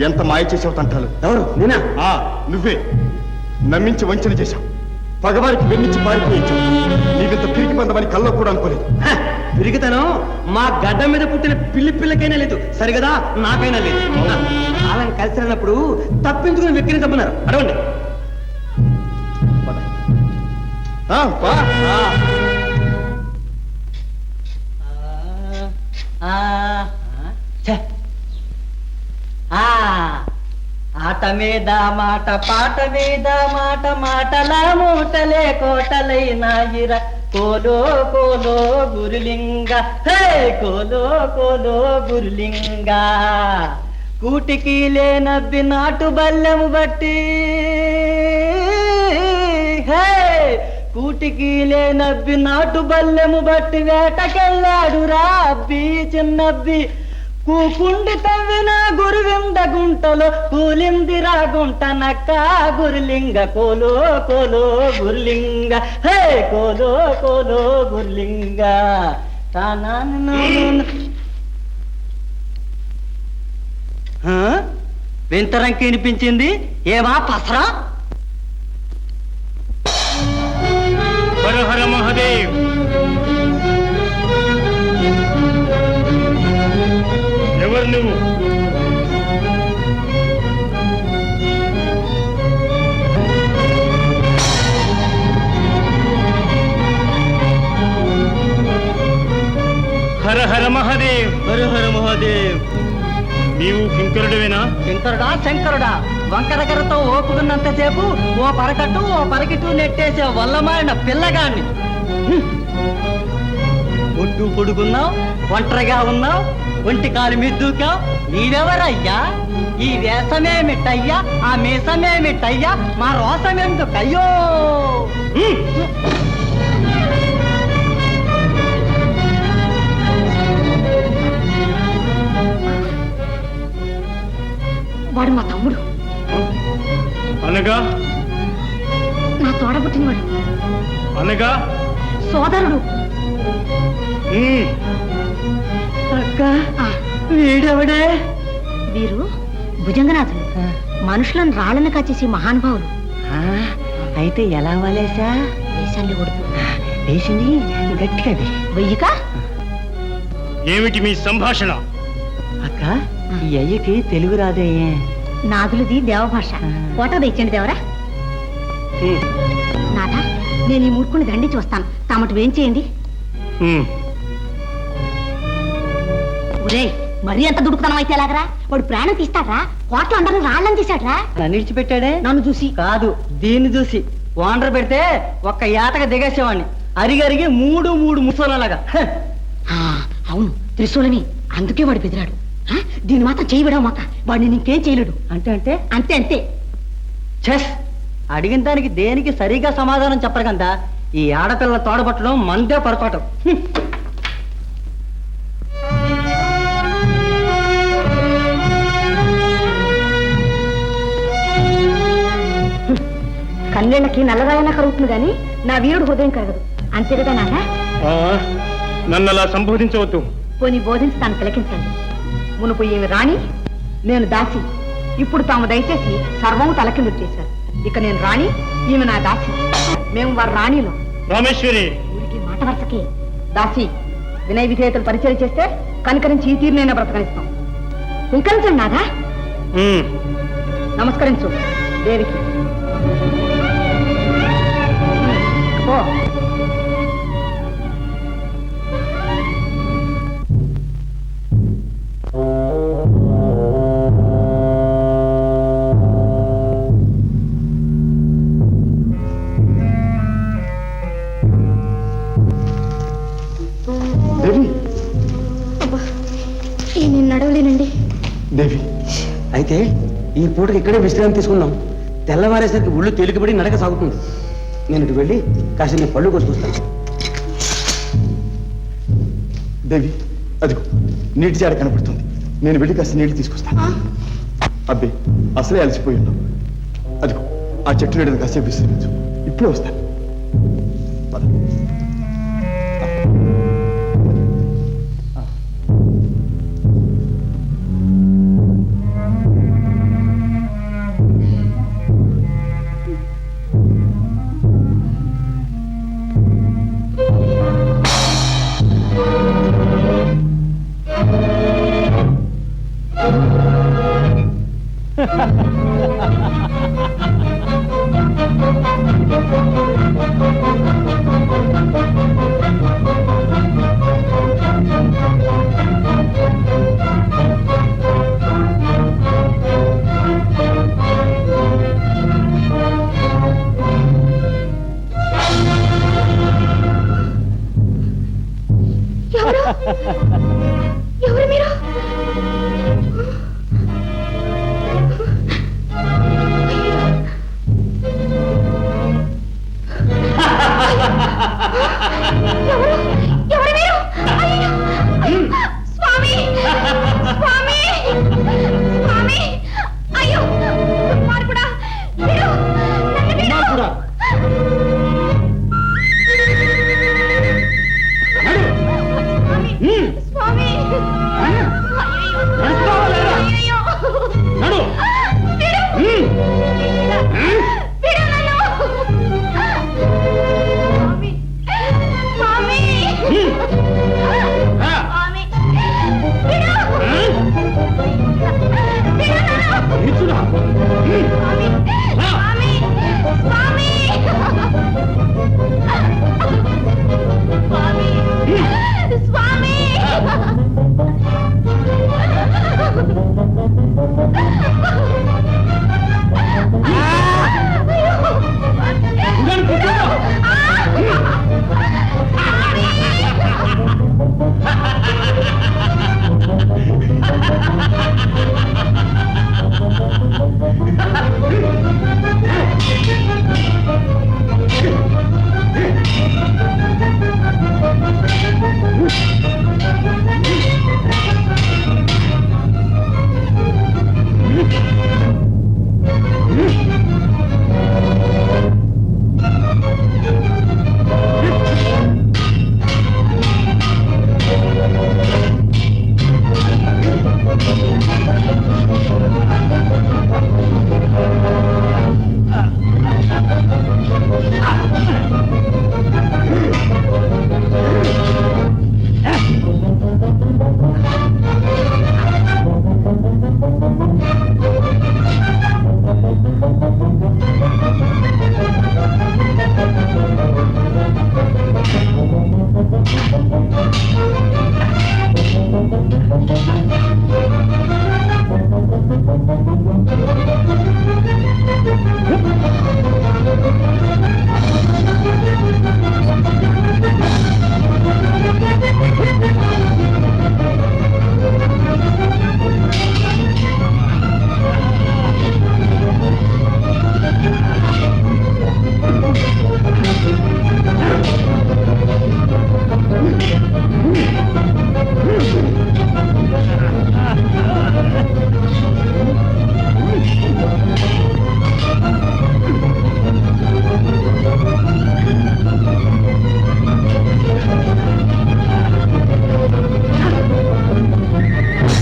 ఎంత మాయ చేసావు తంటాలు. ఎవరు నేనా? నువ్వే నమ్మించి వంచన చేశావు. పగవారికి వెన్నించి పారిపోయించావు. నీవింత పిరికి పందమని కల్లో కూడా అనుకోలేదు. పిరిగితను మా గడ్డ మీద పుట్టిన పిల్లకైనా లేదు, సరిగదా నాకైనా లేదు. అలా కలిసి అన్నప్పుడు తప్పించుకుని వెక్కిరించమన్నారు. అడవండి. ఆట మీద మాట, పాట మీద మాట, మాటల మూటలే కోటలైనాయిరా. కోలో కోలో గురులింగ, హే కోలో కోలో గురులింగ. కూటికి లేనబ్బి నాటు బల్లెము బట్టి, హే కూటికి లేనబ్బి నాటు బల్లెము బట్టి వేటకెళ్ళాడు రా అబ్బి చిన్నబ్బి. కూకుండి తవ్విన గురువింద గుంటలో కూలిందిరా గుంట నక్క గురులింగ. కోలో కోలో గురులింగ, హే కోలో కోలో గురులింగ. వింతరంకి వినిపించింది. ఏమా పసరా? హర హర మహాదేవ్. ఎవరు నువ్వు? హర హర మహాదేవ్. హర హర మహాదేవ్. నీవు కింకరుడివేనా? కింకరుడా శంకరుడా? వంక దగ్గరతో ఓపుకున్నంతసేపు ఓ పరకట్టు ఓ పరకిట్టు నెట్టేసే వల్లమారిన పిల్లగాన్ని. ఒడ్డు పొడుగున్నావు, ఒంటరిగా ఉన్నావు, ఒంటి కాలు మిద్దుకావు. నీవెవరయ్యా? ఈ వేషమేమిటయ్యా? ఆ మీసమేమిటయ్యా? మా రోసమెందుకయ్యో? వాడు మా తమ్ముడు. అనగా? నా తోడబుట్టినవాడు. అనగా? సోదరుడు. అక్క, వీడెవడే? వీరు భుజంగనాథులు, మనుషులను రాళ్ళను కాచేసి మహానుభావులు. అయితే ఎలా వాలేసా? వేషాన్ని కొడుతూ వేసింది గట్టిగా వెయ్యిక. ఏమిటి మీ సంభాషణ? అక్క, ఈ అయ్యకి తెలుగు రాదయ్యే. నాగులది దేవభాష. కోట తెచ్చండి దేవరా. నాథ, నేను ఈ మూర్ఖుని దండించి వస్తాను. తామటు ఏం చేయండి. ఒరే, మరీ ఎంత దుడుకుతానం అయితే ఎలాగరా? వాడు ప్రాణం తీస్తాడ్రా. కోట్లు అందరూ రాళ్ళని తీశాడ్రా. నన్ను విడిచిపెట్టాడే? నన్ను చూసి కాదు, దీన్ని చూసి. వాండర్ పెడితే ఒక్క ఏటగా దిగేసేవాడిని. అరిగరిగి మూడు ముసలలాగా. అవును, త్రిశూలని. అందుకే వాడు బెదిరాడు. దీన్ని మాత్రం చేయబడావు మాక. వాడిని నీకేం చేయలేడు. అంటే అంటే అంతే అంతే. చెస్ అడిగిన దానికి దేనికి సరిగా సమాధానం చెప్పరు కదా. ఈ ఆడపిల్ల తోడబట్టడం మందే పొరపాటు. కన్నీళ్ళకి నల్లరాయన కరుగుతుంది గాని నా వీరుడు హృదయం కరగదు. అంతే కదా నాన్న? నన్ను అలా సంబోధించవద్దు. పోనీ బోధించి తాను తిలకించండి. మునుపు ఈమె రాణి, నేను దాసి. ఇప్పుడు తాము దయచేసి సర్వము తలకిందు చేశారు. ఇక నేను రాణి, ఈమె నా దాసి. మేము వారు రాణిలో. రామేశ్వరి, ఊరికి మాట వరుసకి దాసి. వినయ విధేయతలు పరిచయం చేస్తే కనికరించి ఈ తీరునైనా బ్రతకనిస్తాం. ఇంకరించండి నాదా. నమస్కరించు దేవికి. ఓ నేను నడవలేనండి. దేవి, అయితే ఈ పూటకి ఇక్కడే విశ్రాంతి తీసుకుందాం. తెల్లవారేసరికి ఒళ్ళు తేలికబడి నడక సాగుతుంది. నేను ఇటు వెళ్ళి కాస్త నీ పళ్ళు కోసుకొస్తాను. దేవి, అదిగో నీటి జాడ కనపడుతుంది. నేను వెళ్ళి కాస్త నీళ్లు తీసుకొస్తాను. అబ్బే, అసలే అలసిపోయి ఉన్నాం. అదిగో ఆ చెట్టు నీడని కాసేపు విశ్రమించు. ఇప్పుడే వస్తాను.